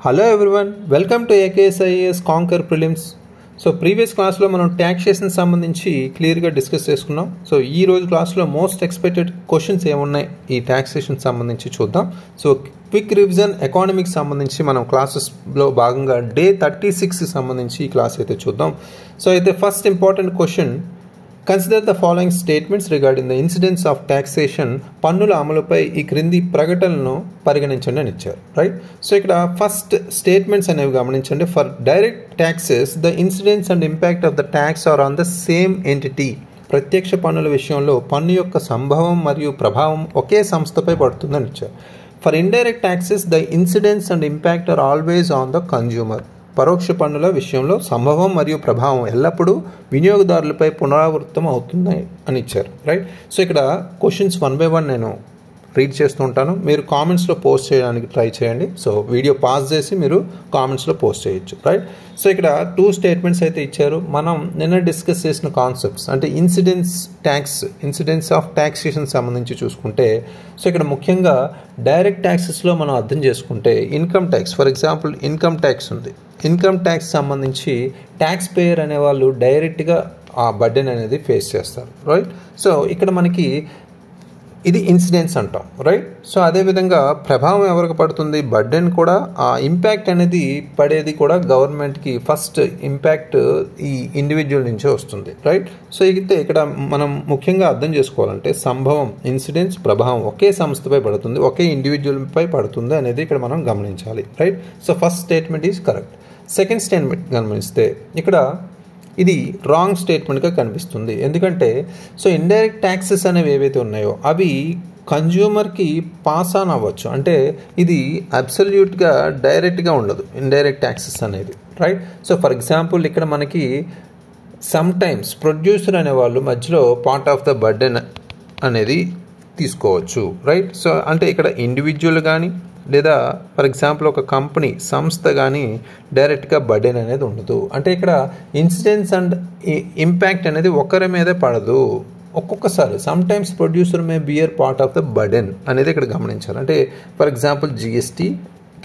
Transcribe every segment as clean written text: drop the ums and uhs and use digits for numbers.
Hello everyone, welcome to AKS IAS Conquer Prelims. So previous క్లాస్లో మనం taxation సంబంధించి క్లియర్గా డిస్కస్ చేసుకున్నాం. సో ఈ రోజు క్లాస్లో మోస్ట్ ఎక్స్పెక్టెడ్ క్వశ్చన్స్ ఏమున్నాయి ఈ ట్యాక్సేషన్ సంబంధించి చూద్దాం. సో క్విక్ రివిజన్ ఎకానమిక్స్ సంబంధించి మనం క్లాసెస్లో భాగంగా డే 36 సంబంధించి ఈ క్లాస్ అయితే చూద్దాం. సో అయితే first important question, consider the following statements regarding the incidence of taxation. పన్నుల అమలుపై ఈ క్రింది ప్రకటనలను పరిగణించండి అని ఇచ్చారు, రైట్. సో ఇక్కడ ఫస్ట్ స్టేట్మెంట్స్ అనేవి గమనించండి. For direct taxes the incidence and impact of the tax are on the same entity. ప్రత్యక్ష పన్నుల విషయంలో పన్ను యొక్క సంభవం మరియు ప్రభావం ఒకే సంస్థపై పడుతుందని ఇచ్చారు. For indirect taxes the incidence and impact are always on the consumer. పరోక్ష పన్నుల విషయంలో సంభవం మరియు ప్రభావం ఎల్లప్పుడూ వినియోగదారులపై పునరావృతం అవుతున్నాయి అని ఇచ్చారు, రైట్. సో ఇక్కడ క్వశ్చన్స్ 1 by 1 నేను రీడ్ చేస్తూ ఉంటాను, మీరు కామెంట్స్లో పోస్ట్ చేయడానికి ట్రై చేయండి. సో వీడియో పాజ్ చేసి మీరు కామెంట్స్లో పోస్ట్ చేయొచ్చు, రైట్. సో ఇక్కడ 2 స్టేట్మెంట్స్ అయితే ఇచ్చారు. మనం నిన్న డిస్కస్ చేసిన కాన్సెప్ట్స్ అంటే ఇన్సిడెన్స్ ఆఫ్ ట్యాక్సేషన్ సంబంధించి చూసుకుంటే, సో ఇక్కడ ముఖ్యంగా డైరెక్ట్ ట్యాక్సెస్లో మనం అర్థం చేసుకుంటే income tax, for example income tax ఉంది. ఇన్కమ్ ట్యాక్స్ సంబంధించి ట్యాక్స్ పేయర్ అనేవాళ్ళు డైరెక్ట్గా ఆ బర్డెన్ అనేది ఫేస్ చేస్తారు, రైట్. సో ఇక్కడ మనకి ఇది ఇన్సిడెన్స్ అంటాం, రైట్. సో అదేవిధంగా ప్రభావం ఎవరికి పడుతుంది, బర్డెన్ కూడా. ఆ ఇంపాక్ట్ అనేది పడేది కూడా గవర్నమెంట్కి. ఫస్ట్ ఇంపాక్ట్ ఈ ఇండివిజువల్ నుంచే వస్తుంది, రైట్. సో అయితే ఇక్కడ మనం ముఖ్యంగా అర్థం చేసుకోవాలంటే సంభవం, ఇన్సిడెన్స్, ప్రభావం ఒకే సంస్థపై పడుతుంది, ఒకే ఇండివిజువల్పై పడుతుంది అనేది ఇక్కడ మనం గమనించాలి, right. So first statement is correct. Second statement గమనిస్తే ఇక్కడ ఇది రాంగ్ స్టేట్మెంట్గా కనిపిస్తుంది. ఎందుకంటే సో ఇండైరెక్ట్ ట్యాక్సెస్ అనేవి ఏవైతే ఉన్నాయో అవి కన్జ్యూమర్కి పాస్ ఆన్ అవ్వచ్చు. అంటే ఇది అబ్సల్యూట్గా డైరెక్ట్గా ఉండదు ఇండైరెక్ట్ ట్యాక్సెస్ అనేది, రైట్. సో ఫర్ ఎగ్జాంపుల్ ఇక్కడ మనకి సమ్ టైమ్స్ ప్రొడ్యూసర్ అనేవాళ్ళు మధ్యలో పార్ట్ ఆఫ్ ద బర్డెన్ అనేది తీసుకోవచ్చు, రైట్. సో అంటే ఇక్కడ ఇండివిజువల్ కానీ లేదా ఫర్ ఎగ్జాంపుల్ ఒక కంపెనీ, సంస్థ కానీ డైరెక్ట్గా బర్డెన్ అనేది ఉండదు. అంటే ఇక్కడ ఇన్సిడెన్స్ అండ్ ఇంపాక్ట్ అనేది ఒకరి మీదే పడదు. ఒక్కొక్కసారి sometimes producer may bear part of the burden అనేది ఇక్కడ గమనించాలి. అంటే ఫర్ ఎగ్జాంపుల్ జిఎస్టీ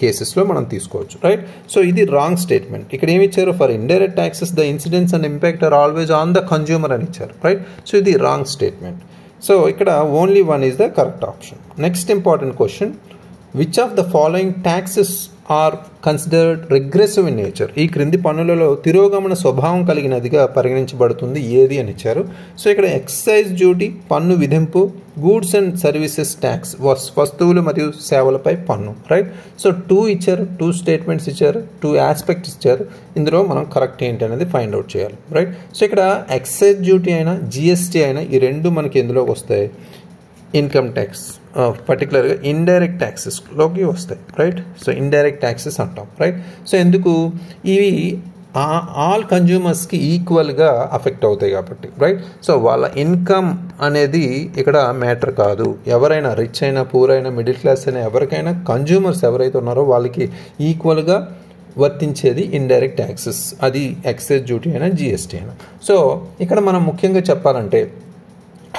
కేసెస్లో మనం తీసుకోవచ్చు, రైట్. సో ఇది రాంగ్ స్టేట్మెంట్. ఇక్కడ ఏమి ఇచ్చారు, for indirect taxes the incidence and impact are always on the consumer అని ఇచ్చారు, రైట్. సో ఇది రాంగ్ స్టేట్మెంట్. సో ఇక్కడ only 1 is the correct option. Next important question, which of the following taxes are considered regressive in nature. ఈ క్రింది పన్నులలో తిరోగమన స్వభావం కలిగినదిగా పరిగణించబడుతుంది ఏది అని ఇచ్చారు. సో ఇక్కడ ఎక్సైజ్ డ్యూటీ పన్ను విధింపు, గూడ్స్ అండ్ సర్వీసెస్ ట్యాక్స్ వస్తువులు మరియు సేవలపై పన్ను, రైట్. సో 2 ఇచ్చారు, 2 స్టేట్మెంట్స్ ఇచ్చారు, 2 ఆస్పెక్ట్స్ ఇచ్చారు. ఇందులో మనం కరెక్ట్ ఏంటి అనేది ఫైండ్ అవుట్ చేయాలి, రైట్. సో ఇక్కడ ఎక్సైజ్ డ్యూటీ అయినా జిఎస్టీ అయినా ఈ రెండు మనకి ఎందులోకి వస్తాయి, ఇన్కమ్ ట్యాక్స్, పర్టికులర్గా ఇండైరెక్ట్ ట్యాక్సెస్లోకి వస్తాయి, రైట్. సో ఇండైరెక్ట్ ట్యాక్సెస్ అంటాం, రైట్. సో ఎందుకు, ఇవి ఆల్ కన్జ్యూమర్స్కి ఈక్వల్గా అఫెక్ట్ అవుతాయి కాబట్టి, రైట్. సో వాళ్ళ ఇన్కమ్ అనేది ఇక్కడ మ్యాటర్ కాదు. ఎవరైనా రిచ్ అయినా, పూర్ అయినా, మిడిల్ క్లాస్ అయినా, ఎవరికైనా కన్జ్యూమర్స్ ఎవరైతే ఉన్నారో వాళ్ళకి ఈక్వల్గా వర్తించేది ఇండైరెక్ట్ ట్యాక్సెస్. అది ఎక్సైజ్ డ్యూటీ అయినా జిఎస్టీ అయినా. సో ఇక్కడ మనం ముఖ్యంగా చెప్పాలంటే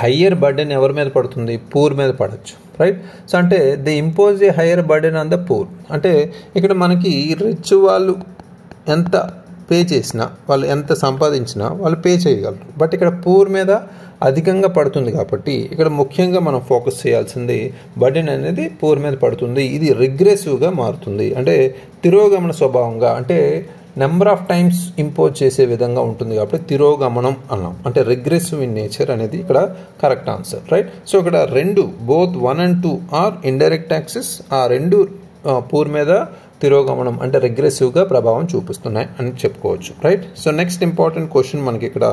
హయ్యర్ బర్డెన్ ఎవరి మీద పడుతుంది, పూర్ మీద పడవచ్చు, రైట్. సో అంటే they impose A higher burden on the poor. అంటే ఇక్కడ మనకి రిచ్ వాళ్ళు ఎంత పే చేసినా, వాళ్ళు ఎంత సంపాదించినా వాళ్ళు పే చేయగలరు. బట్ ఇక్కడ పూర్ మీద అధికంగా పడుతుంది కాబట్టి ఇక్కడ ముఖ్యంగా మనం ఫోకస్ చేయాల్సింది బర్డెన్ అనేది పూర్ మీద పడుతుంది. ఇది రిగ్రెసివ్గా మారుతుంది, అంటే తిరోగమన స్వభావంగా, అంటే నెంబర్ ఆఫ్ టైమ్స్ ఇంపోజ్ చేసే విధంగా ఉంటుంది కాబట్టి తిరోగమనం అన్నాం. అంటే రిగ్రెసివ్ ఇన్ నేచర్ అనేది ఇక్కడ కరెక్ట్ ఆన్సర్, రైట్. సో ఇక్కడ both 1 and 2 are indirect taxes. ఆ రెండు పూర్ మీద తిరోగమనం అంటే రిగ్రెసివ్గా ప్రభావం చూపిస్తున్నాయి అని చెప్పుకోవచ్చు, right. So next important question మనకి ఇక్కడ,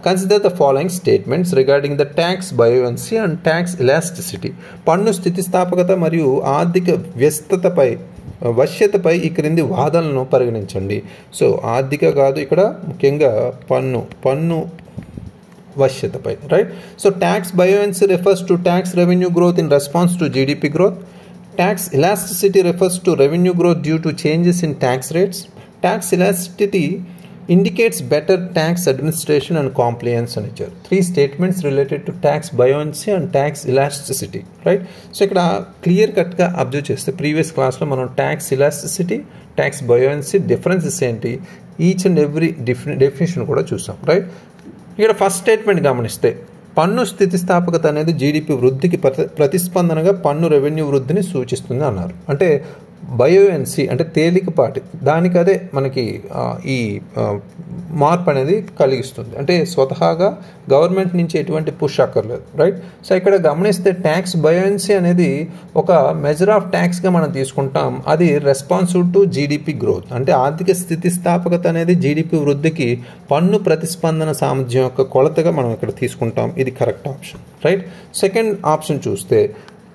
consider the following statements regarding the tax buoyancy and tax elasticity. పన్ను స్థితిస్థాపకత మరియు ఆర్థిక వశ్యతపై ఈ క్రింది వాదనలను పరిగణించండి. సో ఆర్థిక కాదు, ఇక్కడ ముఖ్యంగా పన్ను వశ్యతపై, right. So tax buoyancy refers to tax revenue growth in response to GDP growth. Tax elasticity refers to revenue growth due to changes in tax rates. Tax elasticity indicates better tax administration and compliance అని ఇచ్చారు. 3 statements related to tax buoyancy and tax elasticity, right? So ఇక్కడ clear కట్గా observe చేస్తే previous క్లాస్లో మనం tax elasticity, tax buoyancy differences ఏంటి, each and every definition కూడా చూసాం, రైట్? ఇక్కడ ఫస్ట్ స్టేట్మెంట్ గమనిస్తే పన్ను స్థితిస్థాపకత అనేది జీడిపి వృద్ధికి ప్రతిస్పందనగా పన్ను రెవెన్యూ వృద్ధిని సూచిస్తుంది అన్నారు. అంటే బయోఎన్సీ అంటే తేలికపాటి దానికి అదే మనకి ఈ మార్పు అనేది కలిగిస్తుంది. అంటే స్వతహాగా గవర్నమెంట్ నుంచి ఎటువంటి పుష్ అక్కర్లేదు, రైట్? సో ఇక్కడ గమనిస్తే ట్యాక్స్ బయోఎన్సీ అనేది ఒక మెజర్ ఆఫ్ ట్యాక్స్గా మనం తీసుకుంటాం. అది రెస్పాన్సివ్ టు జీడిపి గ్రోత్. అంటే ఆర్థిక స్థితిస్థాపకత అనేది జీడిపి వృద్ధికి పన్ను ప్రతిస్పందన సామర్థ్యం యొక్క కొలతగా మనం ఇక్కడ తీసుకుంటాం. ఇది correct option, right? Second option చూస్తే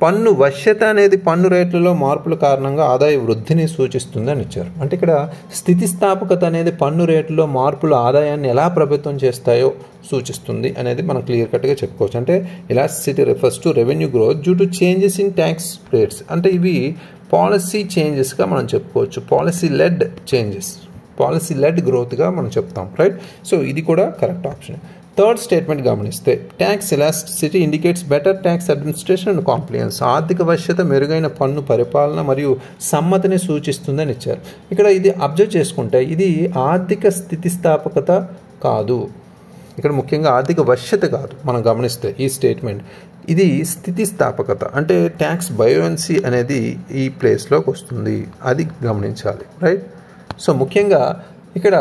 పన్ను వశ్యత అనేది పన్ను రేట్లలో మార్పుల కారణంగా ఆదాయ వృద్ధిని సూచిస్తుంది అని ఇచ్చారు. అంటే ఇక్కడ స్థితిస్థాపకత అనేది పన్ను రేట్లలో మార్పులు ఆదాయాన్ని ఎలా ప్రభావితం చేస్తాయో సూచిస్తుంది అనేది మనం క్లియర్ కట్గా చెప్పుకోవచ్చు. అంటే elasticity refers to revenue growth due to changes in tax rates. అంటే ఇవి పాలసీ చేంజెస్గా మనం చెప్పుకోవచ్చు, పాలసీ లెడ్ గ్రోత్గా మనం చెప్తాం, రైట్? సో ఇది కూడా కరెక్ట్ ఆప్షన్. థర్డ్ స్టేట్మెంట్ గమనిస్తే tax elasticity indicates better tax administration and compliance. ఆర్థిక వశ్యత మెరుగైన పన్ను పరిపాలన మరియు సమ్మతిని సూచిస్తుందని ఇచ్చారు. ఇక్కడ ఇది అబ్జర్వ్ చేసుకుంటే ఇది ఆర్థిక స్థితిస్థాపకత కాదు, ఇక్కడ ముఖ్యంగా ఆర్థిక వశ్యత కాదు. మనం గమనిస్తే ఈ స్టేట్మెంట్ ఇది స్థితిస్థాపకత అంటే ట్యాక్స్ బయోన్సీ అనేది ఈ ప్లేస్లోకి వస్తుంది, అది గమనించాలి, రైట్? సో ముఖ్యంగా ఇక్కడ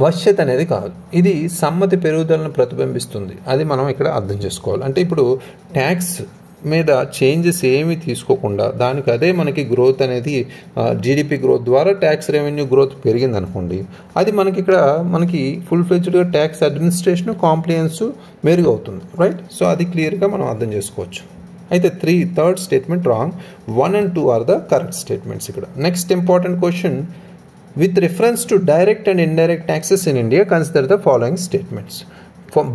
వశ్యత అనేది కాదు, ఇది సమ్మతి పెరుగుదలను ప్రతిబింబిస్తుంది, అది మనం ఇక్కడ అర్థం చేసుకోవాలి. అంటే ఇప్పుడు ట్యాక్స్ మీద చేంజెస్ ఏమీ తీసుకోకుండా దానికి అదే మనకి గ్రోత్ అనేది జీడిపి గ్రోత్ ద్వారా ట్యాక్స్ రెవెన్యూ గ్రోత్ పెరిగింది అనుకోండి, అది మనకి ఇక్కడ మనకి ఫుల్ ఫ్లెడ్జ్డ్గా ట్యాక్స్ అడ్మినిస్ట్రేషన్ కాంప్లియన్స్ మెరుగవుతుంది, రైట్? సో అది క్లియర్గా మనం అర్థం చేసుకోవచ్చు. అయితే third statement wrong, 1 and 2 are the correct statements. ఇక్కడ next important question, with reference to direct and indirect taxes in India, consider the following statements.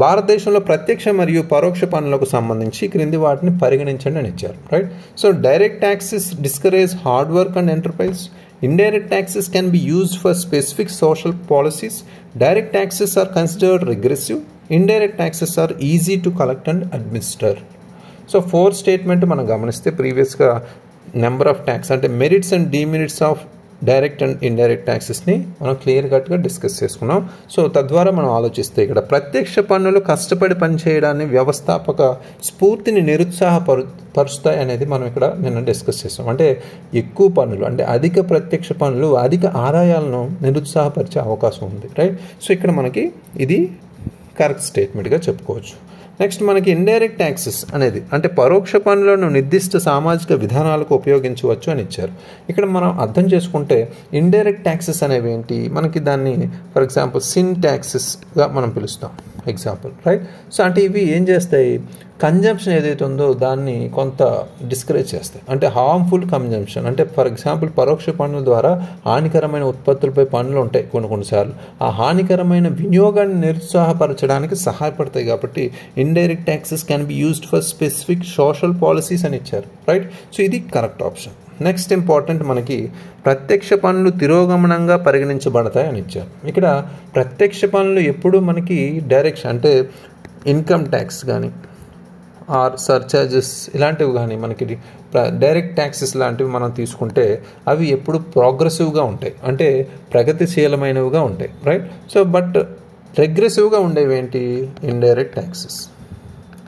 భారతదేశంలో ప్రత్యక్ష మరియు పరోక్ష పన్నులకు సంబంధించి క్రింది వాటిని పరిగణించండి అని ఇచ్చారు, right? So direct taxes discourage hard work and enterprise. Indirect taxes can be used for specific social policies. Direct taxes are considered regressive. Indirect taxes are easy to collect and administer. So fourth statement మనం గమనిస్తే ప్రీవియస్గా number of tax అంటే merits and demerits of direct and indirect ట్యాక్సెస్ని మనం clear కట్గా discuss చేసుకున్నాం. So తద్వారా మనం ఆలోచిస్తే ఇక్కడ ప్రత్యక్ష పన్నులు కష్టపడి పనిచేయడాన్ని వ్యవస్థాపక స్ఫూర్తిని నిరుత్సాహపరుస్తాయి అనేది మనం ఇక్కడ నిన్న డిస్కస్ చేస్తాం. అంటే ఎక్కువ పన్నులు అంటే అధిక ప్రత్యక్ష పన్నులు అధిక ఆదాయాలను నిరుత్సాహపరిచే అవకాశం ఉంది, రైట్? సో ఇక్కడ మనకి ఇది కరెక్ట్ స్టేట్మెంట్గా చెప్పుకోవచ్చు. నెక్స్ట్ మనకి ఇండైరెక్ట్ ట్యాక్సెస్ అనేది అంటే పరోక్ష పన్నులను నిర్దిష్ట సామాజిక విధానాలకు ఉపయోగించవచ్చు అని ఇచ్చారు. ఇక్కడ మనం అర్థం చేసుకుంటే ఇండైరెక్ట్ ట్యాక్సెస్ అనేవి ఏంటి, మనకి దాన్ని ఫర్ ఎగ్జాంపుల్ సిన్ ట్యాక్సెస్గా మనం పిలుస్తాం ఎగ్జాంపుల్, రైట్? సో అంటే ఇవి ఏం చేస్తాయి, కన్జంప్షన్ ఏదైతే ఉందో దాన్ని కొంత డిస్కరేజ్ చేస్తాయి. అంటే హార్మ్ఫుల్ కన్జంప్షన్ అంటే ఫర్ ఎగ్జాంపుల్ పరోక్ష పన్నుల ద్వారా హానికరమైన ఉత్పత్తులపై పన్నులు ఉంటాయి కొన్నిసార్లు, ఆ హానికరమైన వినియోగాన్ని నిరుత్సాహపరచడానికి సహాయపడతాయి. కాబట్టి indirect taxes can be used for specific social policies అని ఇచ్చారు, రైట్? సో ఇది కరెక్ట్ ఆప్షన్. నెక్స్ట్ ఇంపార్టెంట్ మనకి ప్రత్యక్ష పన్నులు తిరోగమనంగా పరిగణించబడతాయి అని ఇచ్చారు. ఇక్కడ ప్రత్యక్ష పన్నులు ఎప్పుడు మనకి డైరెక్షన్ అంటే ఇన్కమ్ ట్యాక్స్ కానీ ఆర్ సర్చార్జెస్ ఇలాంటివి కానీ మనకి డైరెక్ట్ ట్యాక్సెస్ లాంటివి మనం తీసుకుంటే అవి ఎప్పుడు ప్రోగ్రెసివ్గా ఉంటాయి, అంటే ప్రగతిశీలమైనవిగా ఉంటాయి, రైట్? సో బట్ రెగ్రెసివ్గా ఉండేవి ఏంటి, ఇండైరెక్ట్ ట్యాక్సెస్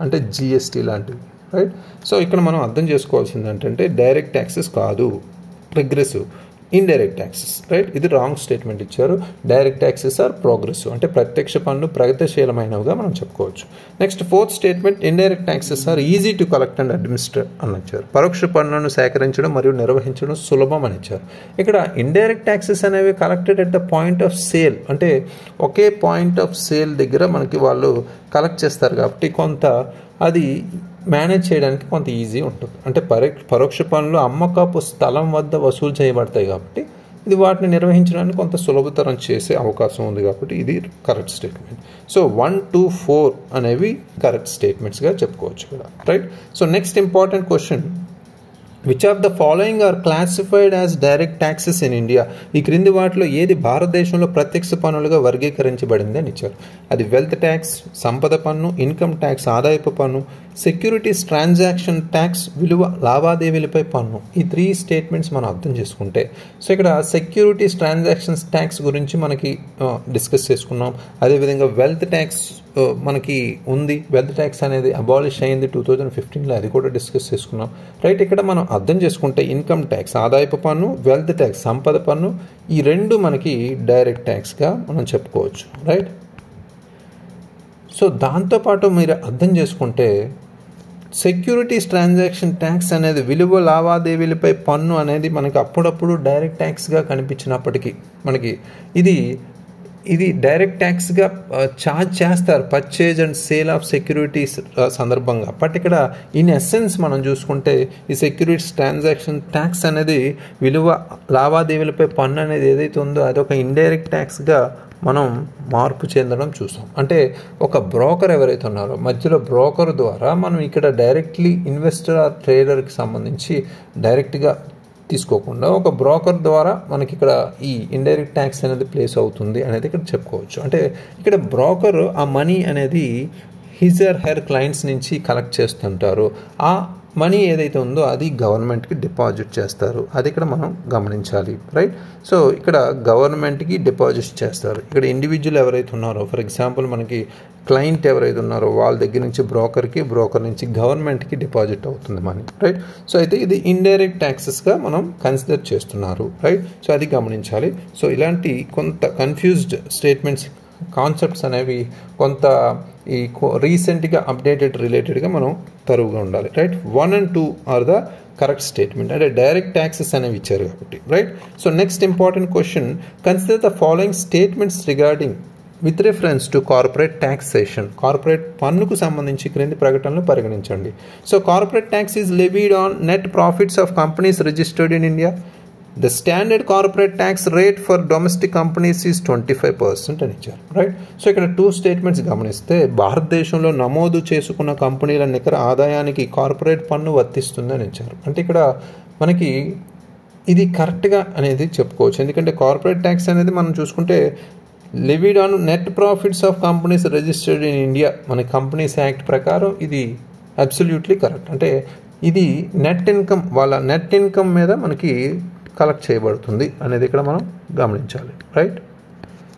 అంటే జిఎస్టీ లాంటివి, రైట్? సో ఇక్కడ మనం అర్థం చేసుకోవాల్సింది ఏంటంటే డైరెక్ట్ ట్యాక్సెస్ కాదు రిగ్రెసివ్, ఇండైరెక్ట్ ట్యాక్సెస్, రైట్? ఇది రాంగ్ స్టేట్మెంట్ ఇచ్చారు. డైరెక్ట్ ట్యాక్సెస్ ఆర్ ప్రోగ్రెసివ్ అంటే ప్రత్యక్ష పన్నులు ప్రగతిశీలమైనవిగా మనం చెప్పుకోవచ్చు. Next fourth statement, indirect taxes are easy to collect and administer అని ఇచ్చారు. పరోక్ష పన్నులను సేకరించడం మరియు నిర్వహించడం సులభం అని ఇచ్చారు. ఇక్కడ ఇండైరెక్ట్ ట్యాక్సెస్ అనేవి collected at the point of sale అంటే ఒకే పాయింట్ ఆఫ్ సేల్ దగ్గర మనకి వాళ్ళు కలెక్ట్ చేస్తారు కాబట్టి కొంత అది మేనేజ్ చేయడానికి కొంత ఈజీ ఉంటుంది. అంటే పరోక్ష పన్నులు అమ్మకపు స్థలం వద్ద వసూలు చేయబడతాయి కాబట్టి ఇది వాటిని నిర్వహించడానికి కొంత సులభతరం చేసే అవకాశం ఉంది కాబట్టి ఇది కరెక్ట్ స్టేట్మెంట్. సో 1, 2, 4 అనేవి కరెక్ట్ స్టేట్మెంట్స్గా చెప్పుకోవచ్చు ఇక్కడ, right? So next important question, which of the following are classified as direct taxes in India? ఈ క్రింది వాటిలో ఏది భారతదేశంలో ప్రత్యక్ష పన్నులుగా వర్గీకరించబడింది అని ఇచ్చారు. అది వెల్త్ ట్యాక్స్, సంపద పన్ను, ఇన్కమ్ ట్యాక్స్ ఆదాయపు పన్ను, సెక్యూరిటీస్ ట్రాన్సాక్షన్ ట్యాక్స్ విలువ లావాదేవీలపై పన్ను. ఈ 3 స్టేట్మెంట్స్ మనం అర్థం చేసుకుంటే, సో ఇక్కడ సెక్యూరిటీస్ ట్రాన్సాక్షన్స్ ట్యాక్స్ గురించి మనకి డిస్కస్ చేసుకున్నాం. అదేవిధంగా వెల్త్ ట్యాక్స్ మనకి ఉంది. వెల్త్ ట్యాక్స్ అనేది అబాలిష్ అయింది 2015లో, అది కూడా డిస్కస్ చేసుకున్నాం. రైట్, ఇక్కడ మనం అర్థం చేసుకుంటే ఇన్కమ్ ట్యాక్స్ ఆదాయపు పన్ను, వెల్త్ ట్యాక్స్ సంపద పన్ను, ఈ 2 మనకి డైరెక్ట్ ట్యాక్స్గా మనం చెప్పుకోవచ్చు. రైట్, సో దాంతోపాటు మీరు అర్థం చేసుకుంటే సెక్యూరిటీస్ ట్రాన్సాక్షన్ ట్యాక్స్ అనేది విలువ లావాదేవీలపై పన్ను అనేది మనకి అప్పుడప్పుడు డైరెక్ట్ ట్యాక్స్గా కనిపించినప్పటికీ మనకి ఇది డైరెక్ట్ ట్యాక్స్గా ఛార్జ్ చేస్తారు purchase and sale of securities సందర్భంగా. బట్ ఇక్కడ ఇన్ ఎస్సెన్స్ మనం చూసుకుంటే ఈ సెక్యూరిటీస్ ట్రాన్సాక్షన్ ట్యాక్స్ అనేది విలువ లావాదేవీలపై పన్ను అనేది ఏదైతే ఉందో అదొక ఇండైరెక్ట్ ట్యాక్స్గా మనం మార్పు చెందడం చూసాం. అంటే ఒక బ్రోకర్ ఎవరైతే ఉన్నారో మధ్యలో బ్రోకర్ ద్వారా మనం ఇక్కడ డైరెక్ట్లీ ఇన్వెస్టర్ ఆర్ ట్రేడర్కి సంబంధించి డైరెక్ట్గా తీసుకోకుండా ఒక బ్రోకర్ ద్వారా మనకి ఇక్కడ ఈ ఇండైరెక్ట్ ట్యాక్స్ అనేది ప్లేస్ అవుతుంది అనేది ఇక్కడ చెప్పుకోవచ్చు. అంటే ఇక్కడ బ్రోకర్ ఆ మనీ అనేది హిజ్ ఆర్ హెర్ క్లయింట్స్ నుంచి కలెక్ట్ చేస్తుంటారు. ఆ మనీ ఏదైతే ఉందో అది గవర్నమెంట్కి డిపాజిట్ చేస్తారు. అది ఇక్కడ మనం గమనించాలి. రైట్, సో ఇక్కడ గవర్నమెంట్కి డిపాజిట్ చేస్తారు. ఇక్కడ ఇండివిజువల్ ఎవరైతే ఉన్నారో, ఫర్ ఎగ్జాంపుల్ మనకి క్లయింట్ ఎవరైతే ఉన్నారో వాళ్ళ దగ్గర నుంచి బ్రోకర్కి, బ్రోకర్ నుంచి గవర్నమెంట్కి డిపాజిట్ అవుతుంది మనీ. రైట్, సో అయితే ఇది ఇండైరెక్ట్ ట్యాక్సెస్గా మనం కన్సిడర్ చేస్తున్నారు. రైట్, సో అది గమనించాలి. సో ఇలాంటి కొంత కన్ఫ్యూజ్డ్ స్టేట్మెంట్స్, కాన్సెప్ట్స్ అనేవి కొంత ఈ రీసెంట్గా అప్డేటెడ్ రిలేటెడ్గా మనం తరువుగా ఉండాలి. Right, 1 and 2 are the correct statement, అంటే డైరెక్ట్ ట్యాక్సెస్ అనేవి ఇచ్చారు కాబట్టి. Right, so next important question, consider the following statements regarding with reference to corporate taxation. Corporate పన్నుకు సంబంధించి క్రింది ప్రకటనలు పరిగణించండి. So corporate tax is levied on net profits of companies registered in India. The standard corporate tax rate for domestic companies is 25% అని ఇచ్చారు. Right, so ఇక్కడ 2 statements గమనిస్తే భారతదేశంలో నమోదు చేసుకున్న కంపెనీల నికర ఆదాయానికి కార్పొరేట్ పన్ను వర్తిస్తుందని ఇచ్చారు. అంటే ఇక్కడ మనకి ఇది కరెక్ట్గా అనేది చెప్పుకోవచ్చు. ఎందుకంటే కార్పొరేట్ ట్యాక్స్ అనేది మనం చూసుకుంటే levied on net profits of companies registered in India, మన కంపెనీస్ యాక్ట్ ప్రకారం ఇది అబ్సల్యూట్లీ కరెక్ట్. అంటే ఇది నెట్ ఇన్కమ్, వాళ్ళ నెట్ ఇన్కమ్ మీద మనకి కలెక్ట్ చేయబడుతుంది అనేది ఇక్కడ మనం గమనించాలి. రైట్,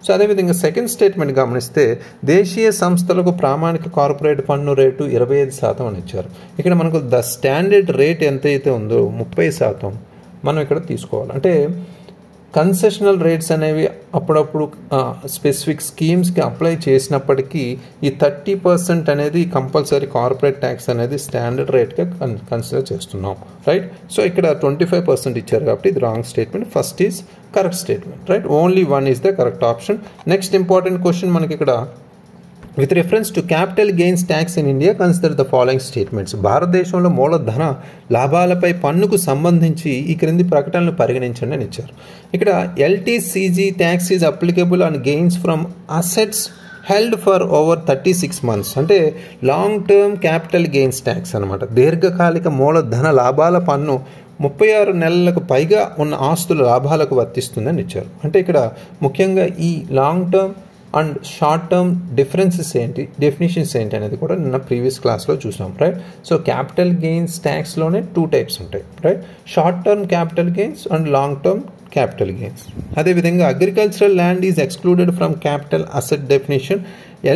సో అదేవిధంగా సెకండ్ స్టేట్మెంట్ గమనిస్తే దేశీయ సంస్థలకు ప్రామాణిక కార్పొరేట్ పన్ను రేటు 25% అని ఇచ్చారు. ఇక్కడ మనకు ద స్టాండర్డ్ రేట్ ఎంతైతే ఉందో 30% మనం ఇక్కడ తీసుకోవాలి. అంటే కన్సెషనల్ రేట్స్ అనేవి అప్పుడప్పుడు స్పెసిఫిక్ స్కీమ్స్కి అప్లై చేసినప్పటికీ ఈ 30% అనేది కంపల్సరీ కార్పొరేట్ ట్యాక్స్ అనేది స్టాండర్డ్ రేట్గా కన్సిడర్ చేస్తున్నాం. రైట్, సో ఇక్కడ 25% ఇచ్చారు కాబట్టి ఇది wrong statement. First is correct statement. Right, only 1 is the correct option. Next important question మనకి ఇక్కడ with reference to capital gains tax in India consider the following statements. భారతదేశంలో మూలధన లాభాలపై పన్నుకు సంబంధించి ఈ క్రింది ప్రకటనలు పరిగణించండి అని ఇచ్చారు. ఇక్కడ LTCG tax is applicable on gains from assets held for over 36 months. అంటే long term capital gains tax అనమాట. దీర్ఘకాలిక మూలధన లాభాల పన్ను 36 నెలలకు పైగా ఉన్న ఆస్తుల లాభాలకు వర్తిస్తుందని ఇచ్చారు. అంటే ఇక్కడ ముఖ్యంగా ఈ long term and short term definitions ఏంటి అనేది కూడా నిన్న ప్రీవియస్ క్లాస్లో చూసాం. రైట్, సో క్యాపిటల్ గెయిన్స్ ట్యాక్స్లోనే 2 types ఉంటాయి. Right, short term capital gains and long term capital gains. అదేవిధంగా agricultural land is excluded from capital asset definition.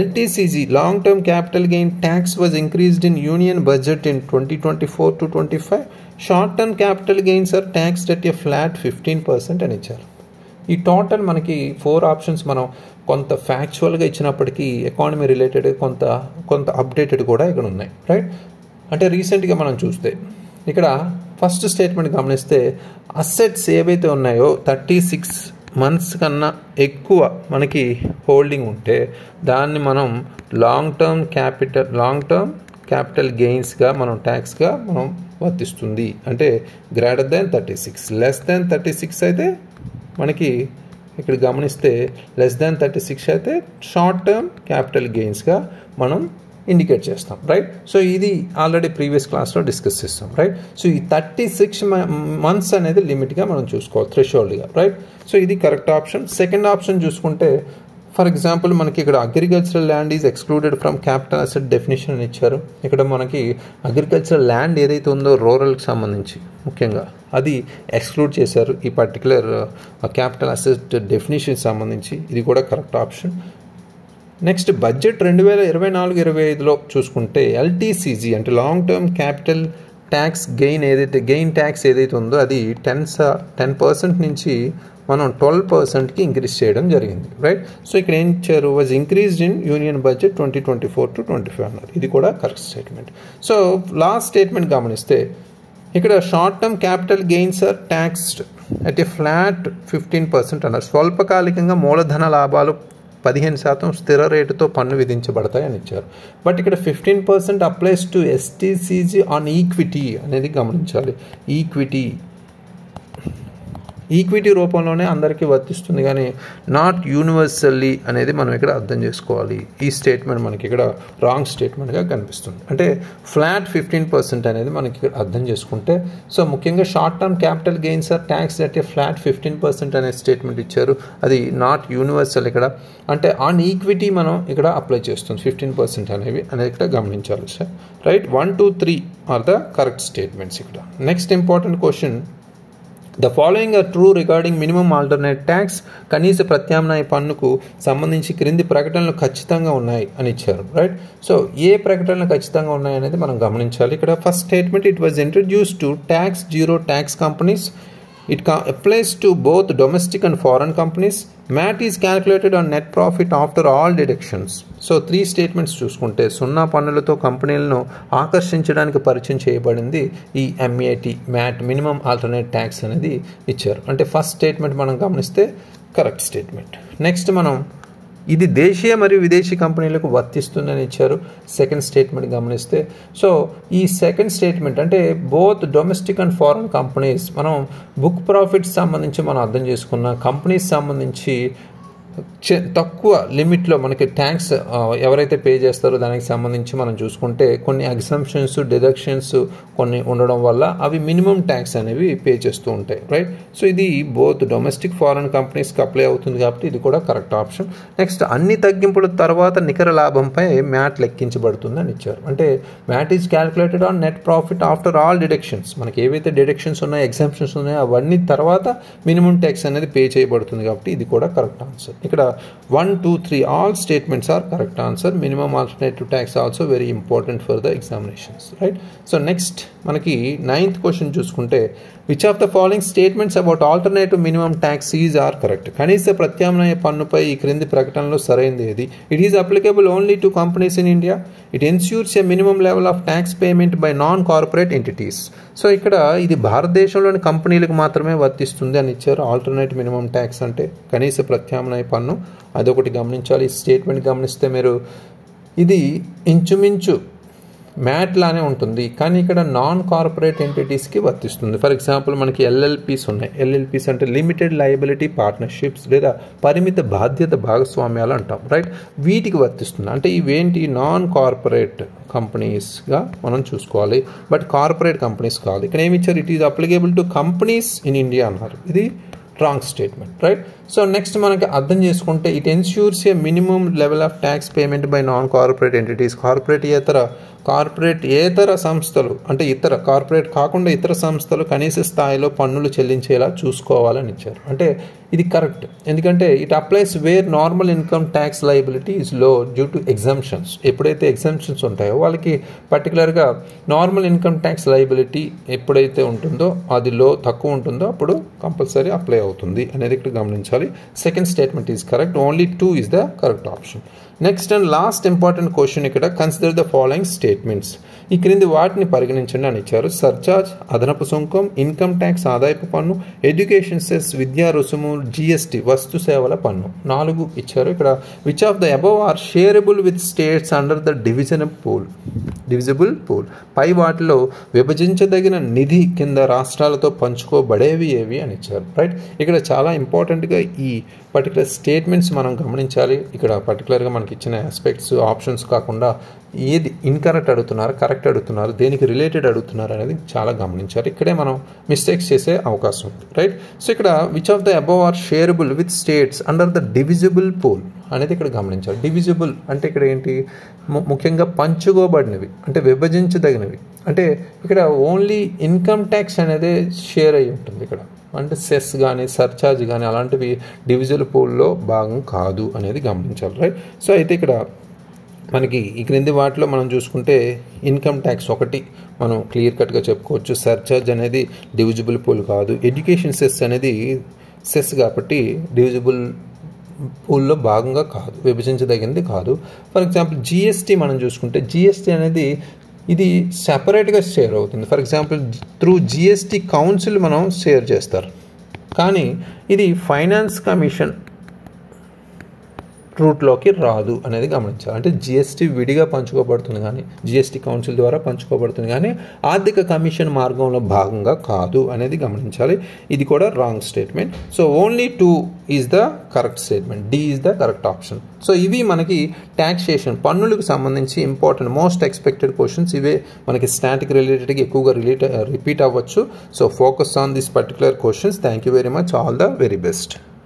LTCG long term capital gain tax was increased in union budget in 2024 to 25. Short term capital gains are taxed at a flat 15% అని ఇచ్చారు. ఈ total మనకి 4 options మనం కొంత ఫ్యాక్చువల్గా ఇచ్చినప్పటికీ economy related కొంత updated కూడా ఇక్కడ ఉన్నాయి. రైట్, అంటే రీసెంట్గా మనం చూస్తే ఇక్కడ ఫస్ట్ స్టేట్మెంట్ గమనిస్తే అసెట్స్ ఏవైతే ఉన్నాయో 36 months కన్నా ఎక్కువ మనకి హోల్డింగ్ ఉంటే దాన్ని మనం లాంగ్ టర్మ్ క్యాపిటల్ గెయిన్స్గా మనం ట్యాక్స్గా మనం వర్తిస్తుంది. అంటే గ్రేటర్ దాన్ 36, లెస్ దాన్ 36 అయితే మనకి ఇక్కడ గమనిస్తే లెస్ దాన్ 36 అయితే షార్ట్ టర్మ్ క్యాపిటల్ గెయిన్స్గా మనం ఇండికేట్ చేస్తాం, రైట్. సో ఇది ఆల్రెడీ ప్రీవియస్ క్లాస్లో డిస్కస్ చేస్తాం, రైట్. సో ఈ 36 months అనేది లిమిట్గా మనం చూసుకోవాలి, థ్రెషోల్డ్గా, రైట్. సో ఇది కరెక్ట్ ఆప్షన్. సెకండ్ ఆప్షన్ చూసుకుంటే ఫర్ ఎగ్జాంపుల్ మనకి ఇక్కడ agricultural land is excluded from capital asset definition అని ఇచ్చారు. ఇక్కడ మనకి అగ్రికల్చరల్ ల్యాండ్ ఏదైతే ఉందో రూరల్కి సంబంధించి ముఖ్యంగా అది ఎక్స్క్లూడ్ చేశారు ఈ పర్టికులర్ క్యాపిటల్ అసెట్ డెఫినేషన్ సంబంధించి. ఇది కూడా కరెక్ట్ ఆప్షన్. నెక్స్ట్ బడ్జెట్ 2024-25లో చూసుకుంటే ఎల్టీసీజీ అంటే long term capital tax gain tax ఏదైతే ఉందో అది 10% నుంచి మనం 12%కి ఇంక్రీజ్ చేయడం జరిగింది, రైట్. సో ఇక్కడ ఏం ఇచ్చారు, was increased in union budget 2024-25 అన్నారు. ఇది కూడా correct statement. So last statement గమనిస్తే ఇక్కడ short term capital gains are taxed at a flat 15% అన్నారు. స్వల్పకాలికంగా మూలధన లాభాలు 15% స్థిర రేటుతో పన్ను విధించబడతాయని ఇచ్చారు. బట్ ఇక్కడ 15% అప్లైస్ టు ఎస్టీసీజీ ఆన్ ఈక్విటీ అనేది గమనించాలి. ఈక్విటీ రూపంలోనే అందరికీ వర్తిస్తుంది కానీ నాట్ యూనివర్సల్లీ అనేది మనం ఇక్కడ అర్థం చేసుకోవాలి. ఈ స్టేట్మెంట్ మనకి ఇక్కడ రాంగ్ స్టేట్మెంట్గా కనిపిస్తుంది. అంటే ఫ్లాట్ 15% అనేది మనకి ఇక్కడ అర్థం చేసుకుంటే, సో ముఖ్యంగా short term capital gains R tax at a flat 15% అనే స్టేట్మెంట్ ఇచ్చారు. అది నాట్ యూనివర్సల్ ఇక్కడ, అంటే ఆన్ ఈక్విటీ మనం ఇక్కడ అప్లై చేస్తుంది 15% అనేది ఇక్కడ గమనించాలి sir, right. 1, 2, 3 are the correct statements ఇక్కడ. Next important question, the following are true regarding minimum alternate tax. కనీస ప్రత్యామ్నాయ పన్నుకు సంబంధించి క్రింది ప్రకటనలు ఖచ్చితంగా ఉన్నాయి అని ఇచ్చారు, రైట్. సో ఏ ప్రకటనలు ఖచ్చితంగా ఉన్నాయి అనేది మనం గమనించాలి. ఇక్కడ first statement, it was introduce to tax zero tax companies. It applies to both domestic and foreign companies. MAT is calculated on net profit after all deductions. So 3 statements చూసుకుంటే సున్నా పన్నులతో కంపెనీలను ఆకర్షించడానికి పరిచయం చేయబడింది ఈ మ్యాట్ మినిమం ఆల్టర్నేట్ ట్యాక్స్ అనేది ఇచ్చారు. అంటే ఫస్ట్ స్టేట్మెంట్ మనం గమనిస్తే కరెక్ట్ స్టేట్మెంట్. నెక్స్ట్ మనం ఇది దేశీయ మరియు విదేశీ కంపెనీలకు వర్తిస్తుందని ఇచ్చారు. సెకండ్ స్టేట్మెంట్ గమనిస్తే, సో ఈ సెకండ్ స్టేట్మెంట్ అంటే both domestic and foreign companies, మనం బుక్ ప్రాఫిట్స్ సంబంధించి మనం అర్థం చేసుకున్న కంపెనీస్ సంబంధించి తక్కువ లిమిట్లో మనకి ట్యాక్స్ ఎవరైతే పే చేస్తారో దానికి సంబంధించి మనం చూసుకుంటే కొన్ని ఎగ్జంప్షన్స్ డిడక్షన్స్ కొన్ని ఉండడం వల్ల అవి మినిమం ట్యాక్స్ అనేవి పే చేస్తూ ఉంటాయి, రైట్. సో ఇది బోత్ డొమెస్టిక్ ఫారెన్ కంపెనీస్కి అప్లై అవుతుంది కాబట్టి ఇది కూడా కరెక్ట్ ఆప్షన్. నెక్స్ట్ అన్ని తగ్గింపుల తర్వాత నికర లాభంపై మ్యాట్ లెక్కించబడుతుంది అని ఇచ్చారు. అంటే MAT is calculated on net profit after all deductions. మనకి ఏవైతే డిడక్షన్స్ ఉన్నాయో ఎగ్జంప్షన్స్ ఉన్నాయో అవన్నీ తర్వాత మినిమం ట్యాక్స్ అనేది పే చేయబడుతుంది కాబట్టి ఇది కూడా కరెక్ట్ ఆన్సర్. ఇక్కడ 1, 2, 3 all statements are correct answer. Minimum alternative tax also very important for the examinations, right. So next మనకి 9th క్వశ్చన్ చూసుకుంటే, which of the following statements about alternative minimum tax is are correct? కనీస ప్రత్యామ్నాయ పన్నుపై ఈ క్రింది ప్రకటనలో సరైనది ఏది? It is applicable only to companies in India. It ensures a minimum level of tax payment by non-corporate entities. So ఇక్కడ ఇది భారతదేశంలోని కంపెనీలకు మాత్రమే వర్తిస్తుంది అని ఇచ్చారు. ఆల్టర్నేట్ మినిమం ట్యాక్స్ అంటే కనీస ప్రత్యామ్నాయ పన్ను, అదొకటి గమనించాలి. ఈ స్టేట్మెంట్ గమనిస్తే మీరు ఇది ఇంచుమించు మ్యాట్ లానే ఉంటుంది కానీ ఇక్కడ నాన్ కార్పొరేట్ ఎంటిటీస్కి వర్తిస్తుంది. ఫర్ ఎగ్జాంపుల్ మనకి ఎల్ఎల్పీస్ ఉన్నాయి. ఎల్ఎల్పీస్ అంటే లిమిటెడ్ లయబిలిటీ పార్ట్నర్షిప్స్ లేదా పరిమిత బాధ్యత భాగస్వామ్యాలు అంటాం, రైట్. వీటికి వర్తిస్తుంది. అంటే ఇవేంటి నాన్ కార్పొరేట్ కంపెనీస్గా మనం చూసుకోవాలి, బట్ కార్పొరేట్ కంపెనీస్ కాదు. ఇక్కడ ఏమి ఇచ్చారు, it is applicable to companies in India అన్నారు. ఇది wrong statement, right. So next మనకి అర్థం చేసుకుంటే, it ensures a minimum level of tax payment by non corporate entities. కార్పొరేటేతర సంస్థలు అంటే ఇతర కార్పొరేట్ కాకుండా ఇతర సంస్థలు కనీస స్థాయిలో పన్నులు చెల్లించేలా చూసుకోవాలని ఇచ్చారు. అంటే ఇది కరెక్ట్, ఎందుకంటే it applies where normal income tax liability is low due to exemptions. ఎప్పుడైతే ఎగ్జంప్షన్స్ ఉంటాయో వాళ్ళకి పర్టికులర్గా నార్మల్ ఇన్కమ్ ట్యాక్స్ లయబిలిటీ ఎప్పుడైతే ఉంటుందో అది తక్కువ ఉంటుందో అప్పుడు కంపల్సరీ అప్లై అవుతుంది అనేది ఇక్కడ గమనించాలి. Second statement is correct. Only 2 is the correct option. Next and last important question ఇక్కడ, కన్సిడర్ ద ఫాలోయింగ్ స్టేట్మెంట్స్. ఈ క్రింది వాటిని పరిగణించండి అని ఇచ్చారు. సర్చార్జ్, అదనపు సుంకం, ఇన్కమ్ ట్యాక్స్ ఆదాయపు పన్ను, ఎడ్యుకేషన్ సెస్, విద్యా రుసుము, జిఎస్టీ వస్తు సేవల పన్ను 4 ఇచ్చారు. ఇక్కడ which of the above are shareable with states under the divisible pool. పై వాటిలో విభజించదగిన నిధి కింద రాష్ట్రాలతో పంచుకోబడేవి ఏవి అని ఇచ్చారు, రైట్. ఇక్కడ చాలా ఇంపార్టెంట్గా ఈ పర్టికులర్ స్టేట్మెంట్స్ మనం గమనించాలి. ఇక్కడ పర్టికులర్గా మనకి ఇచ్చిన ఆస్పెక్ట్స్ ఆప్షన్స్ కాకుండా ఏది ఇన్కరెక్ట్ అడుగుతున్నారు, కరెక్ట్ అడుగుతున్నారు, దేనికి రిలేటెడ్ అడుగుతున్నారు అనేది చాలా గమనించాలి. ఇక్కడే మనం మిస్టేక్స్ చేసే అవకాశం ఉంది, రైట్. సో ఇక్కడ which of the above are shareable with states under the divisible pool అనేది ఇక్కడ గమనించాలి. డివిజిబుల్ అంటే ఇక్కడ ఏంటి, ముఖ్యంగా పంచుకోబడినవి అంటే విభజించదగినవి. అంటే ఇక్కడ ఓన్లీ ఇన్కమ్ ట్యాక్స్ అనేది షేర్ అయి ఉంటుంది ఇక్కడ, అంటే సెస్ కానీ సర్చార్జ్ కానీ అలాంటివి డివిజిబుల్ పూల్లో భాగం కాదు అనేది గమనించాలి, రైట్. సో అయితే ఇక్కడ మనకి ఈ క్రింది వాటిలో మనం చూసుకుంటే ఇన్కమ్ ట్యాక్స్ ఒకటి మనం క్లియర్ కట్గా చెప్పుకోవచ్చు. సర్చార్జ్ అనేది డివిజిబుల్ పూల్ కాదు. ఎడ్యుకేషన్ సెస్ అనేది సెస్ కాబట్టి డివిజిబుల్ పూల్లో భాగంగా కాదు, విభజించదగినది కాదు. ఫర్ ఎగ్జాంపుల్ జిఎస్టీ మనం చూసుకుంటే జిఎస్టీ అనేది ఇది సెపరేట్గా షేర్ అవుతుంది. For example through GST council మనం షేర్ చేస్తారు, కానీ ఇది ఫైనాన్స్ కమిషన్ రూట్లోకి రాదు అనేది గమనించాలి. అంటే జిఎస్టీ విడిగా పంచుకోబడుతుంది కానీ జిఎస్టీ కౌన్సిల్ ద్వారా పంచుకోబడుతుంది కానీ ఆర్థిక కమిషన్ మార్గంలో భాగంగా కాదు అనేది గమనించాలి. ఇది కూడా wrong statement. So only 2 is the correct statement, D is the correct option. So ఇవి మనకి ట్యాక్సేషన్ పన్నులకు సంబంధించి ఇంపార్టెంట్ మోస్ట్ ఎక్స్పెక్టెడ్ క్వశ్చన్స్. ఇవే మనకి స్టాటిక్ రిలేటెడ్గా ఎక్కువగా రిపీట్ అవ్వచ్చు. So focus on this particular questions. Thank you very much. All the very best.